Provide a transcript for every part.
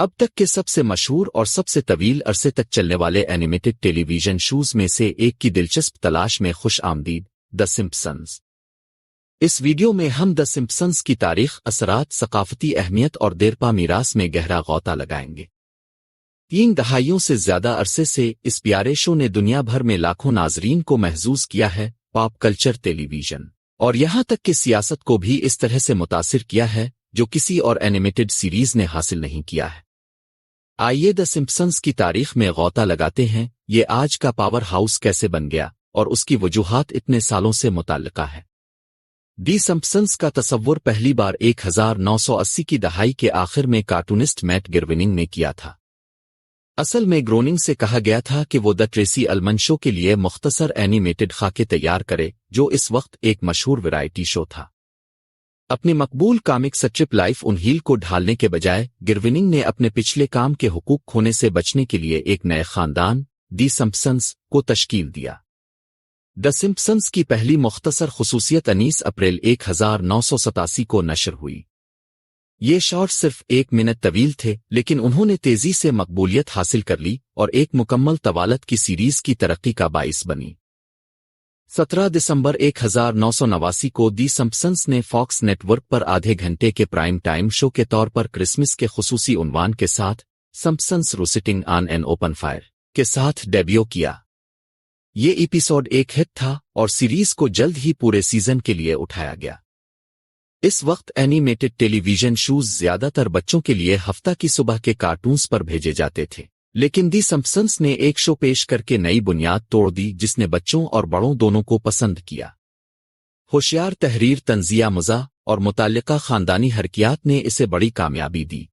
اب تک کے سب سے مشہور اور سب سے طویل عرصے تک چلنے والے اینیمیٹڈ ٹیلی ویژن شوز میں سے ایک کی دلچسپ تلاش میں خوش آمدید، دی سمپسنز۔ اس ویڈیو میں ہم دی سمپسنز کی تاریخ، اثرات، ثقافتی اہمیت اور دیرپا میراث میں گہرا غوطہ لگائیں گے۔ 3 دہائیوں سے زیادہ عرصے سے اس پیارے شو نے دنیا بھر میں لاکھوں ناظرین کو محظوظ کیا ہے، پاپ کلچر، ٹیلی ویژن اور یہاں تک کہ سیاست کو بھی اس طرح سے متاثر کیا ہے جو کسی اور اینیمیٹڈ سیریز نے حاصل نہیں کیا ہے۔ آئیے دی سمپسنز کی تاریخ میں غوطہ لگاتے ہیں، یہ آج کا پاور ہاؤس کیسے بن گیا اور اس کی وجوہات اتنے سالوں سے متعلقہ ہے۔ دی سمپسنز کا تصور پہلی بار 1980 کی دہائی کے آخر میں کارٹونسٹ میٹ گرویننگ نے کیا تھا۔ اصل میں گروننگ سے کہا گیا تھا کہ وہ دی ٹریسی المن شو کے لیے مختصر اینیمیٹڈ خاکے تیار کرے، جو اس وقت ایک مشہور ویرائٹی شو تھا۔ اپنی مقبول کامک سٹرپ لائف ان ہیل کو ڈھالنے کے بجائے گرویننگ نے اپنے پچھلے کام کے حقوق کھونے سے بچنے کے لیے ایک نئے خاندان، دی سمپسنز، کو تشکیل دیا۔ دی سمپسنز کی پہلی مختصر خصوصیت 19 اپریل 1987 کو نشر ہوئی۔ یہ شارٹ صرف 1 منٹ طویل تھے، لیکن انہوں نے تیزی سے مقبولیت حاصل کر لی اور ایک مکمل طوالت کی سیریز کی ترقی کا باعث بنی۔ 17 دسمبر 1989 کو دی سمپسنز نے فاکس نیٹ ورک پر آدھے گھنٹے کے پرائم ٹائم شو کے طور پر کرسمس کے خصوصی عنوان کے ساتھ Simpson's roasting on an open fire کے ساتھ ڈیبیو کیا۔ یہ ایپیسوڈ ایک ہٹ تھا اور سیریز کو جلد ہی پورے سیزن کے لیے اٹھایا گیا۔ اس وقت اینیمیٹڈ ٹیلی ویژن شوز زیادہ تر بچوں کے لیے ہفتہ کی صبح کے کارٹونز پر بھیجے جاتے تھے، لیکن دی سمپسنز نے ایک شو پیش کر کے نئی بنیاد توڑ دی جس نے بچوں اور بڑوں دونوں کو پسند کیا۔ ہوشیار تحریر، طنزیہ مزاح اور متعلقہ خاندانی حرکیات نے اسے بڑی کامیابی دی۔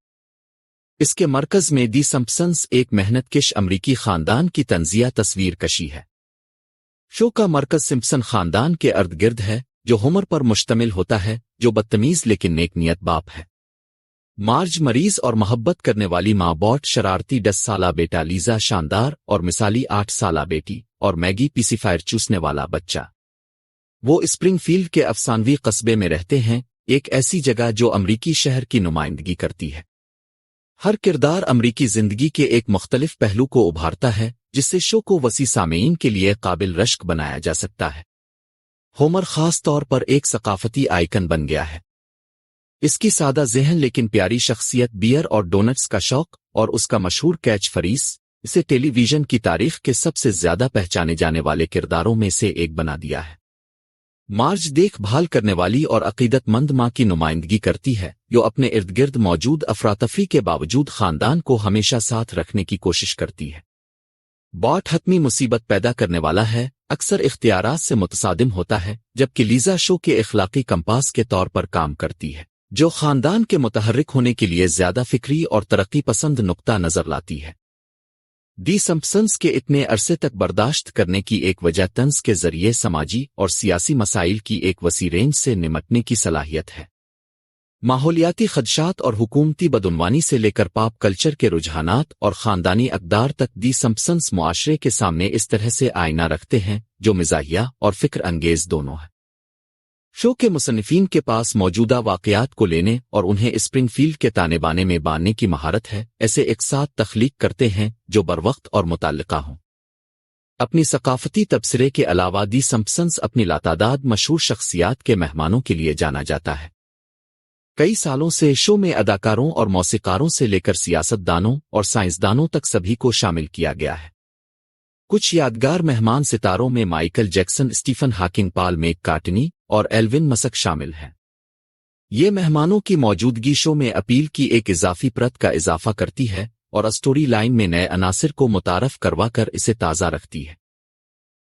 اس کے مرکز میں دی سمپسنز ایک محنت کش امریکی خاندان کی طنزیہ تصویر کشی ہے۔ شو کا مرکز سمپسن خاندان کے ارد گرد ہے، جو ہومر پر مشتمل ہوتا ہے، جو بدتمیز لیکن نیک نیت باپ ہے۔ مارج مریض اور محبت کرنے والی ماں، بوٹ شرارتی 10 سالہ بیٹا، لیزا شاندار اور مثالی 8 سالہ بیٹی، اور میگی پیسیفائر چوسنے والا بچہ۔ وہ اسپرنگ فیلڈ کے افسانوی قصبے میں رہتے ہیں، ایک ایسی جگہ جو امریکی شہر کی نمائندگی کرتی ہے۔ ہر کردار امریکی زندگی کے ایک مختلف پہلو کو ابھارتا ہے، جس سے شو کو وسیع سامعین کے لیے قابل رشک بنایا جا سکتا ہے۔ ہومر خاص طور پر ایک ثقافتی آئیکن بن گیا ہے۔ اس کی سادہ ذہن لیکن پیاری شخصیت، بیئر اور ڈونٹس کا شوق اور اس کا مشہور کیچ فریز اسے ٹیلی ویژن کی تاریخ کے سب سے زیادہ پہچانے جانے والے کرداروں میں سے ایک بنا دیا ہے۔ مارج دیکھ بھال کرنے والی اور عقیدت مند ماں کی نمائندگی کرتی ہے، جو اپنے ارد گرد موجود افراتفری کے باوجود خاندان کو ہمیشہ ساتھ رکھنے کی کوشش کرتی ہے۔ باٹ حتمی مصیبت پیدا کرنے والا ہے، اکثر اختیارات سے متصادم ہوتا ہے، جبکہ لیزا شو کے اخلاقی کمپاس کے طور پر کام کرتی ہے، جو خاندان کے متحرک ہونے کے لیے زیادہ فکری اور ترقی پسند نقطہ نظر لاتی ہے۔ دی سمپسنز کے اتنے عرصے تک برداشت کرنے کی ایک وجہ طنز کے ذریعے سماجی اور سیاسی مسائل کی ایک وسیع رینج سے نمٹنے کی صلاحیت ہے۔ ماحولیاتی خدشات اور حکومتی بدعنوانی سے لے کر پاپ کلچر کے رجحانات اور خاندانی اقدار تک، دی سمپسنز معاشرے کے سامنے اس طرح سے آئینہ رکھتے ہیں جو مزاحیہ اور فکر انگیز دونوں ہے۔ شو کے مصنفین کے پاس موجودہ واقعات کو لینے اور انہیں اسپرنگ فیلڈ کے تانے بانے میں باندھنے کی مہارت ہے، ایسے اقساط تخلیق کرتے ہیں جو بروقت اور متعلقہ ہوں۔ اپنی ثقافتی تبصرے کے علاوہ دی سمپسنز اپنی لاتعداد مشہور شخصیات کے مہمانوں کے لیے جانا جاتا ہے۔ کئی سالوں سے شو میں اداکاروں اور موسیقاروں سے لے کر سیاست دانوں اور سائنسدانوں تک سبھی کو شامل کیا گیا ہے۔ کچھ یادگار مہمان ستاروں میں مائیکل جیکسن، اسٹیفن ہاکنگ، پال میک کارٹنی اور ایلون مسک شامل ہیں۔ یہ مہمانوں کی موجودگی شو میں اپیل کی ایک اضافی پرت کا اضافہ کرتی ہے اور اسٹوری لائن میں نئے عناصر کو متعارف کروا کر اسے تازہ رکھتی ہے۔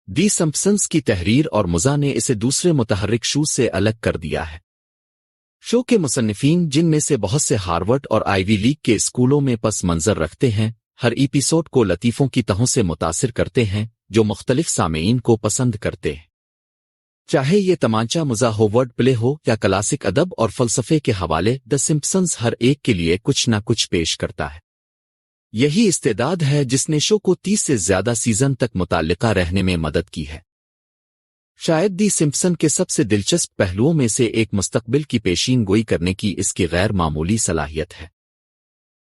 دی سمپسنز کی تحریر اور مزاح نے اسے دوسرے متحرک شوز سے الگ کر دیا ہے۔ شو کے مصنفین، جن میں سے بہت سے ہارورڈ اور آئیوی لیگ کے اسکولوں میں پس منظر رکھتے ہیں، ہر ایپیسوڈ کو لطیفوں کی تہوں سے متاثر کرتے ہیں جو مختلف سامعین کو پسند کرتے ہیں۔ چاہے یہ تمانچہ مزاح ہو، ورڈ پلے ہو یا کلاسک ادب اور فلسفے کے حوالے، دی سمپسنز ہر ایک کے لیے کچھ نہ کچھ پیش کرتا ہے۔ یہی استعداد ہے جس نے شو کو 30 سے زیادہ سیزن تک متعلقہ رہنے میں مدد کی ہے۔ شاید دی سمپسن کے سب سے دلچسپ پہلوؤں میں سے ایک مستقبل کی پیشین گوئی کرنے کی اس کی غیر معمولی صلاحیت ہے۔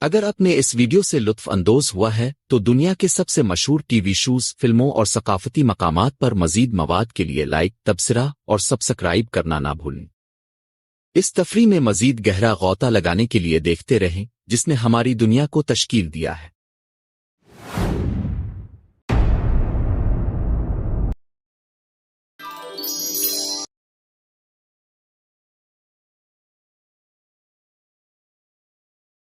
اگر اپنے اس ویڈیو سے لطف اندوز ہوا ہے تو دنیا کے سب سے مشہور ٹی وی شوز، فلموں اور ثقافتی مقامات پر مزید مواد کے لیے لائک، تبصرہ اور سبسکرائب کرنا نہ بھولیں۔ اس تفریح میں مزید گہرا غوطہ لگانے کے لیے دیکھتے رہیں، جس نے ہماری دنیا کو تشکیل دیا ہے۔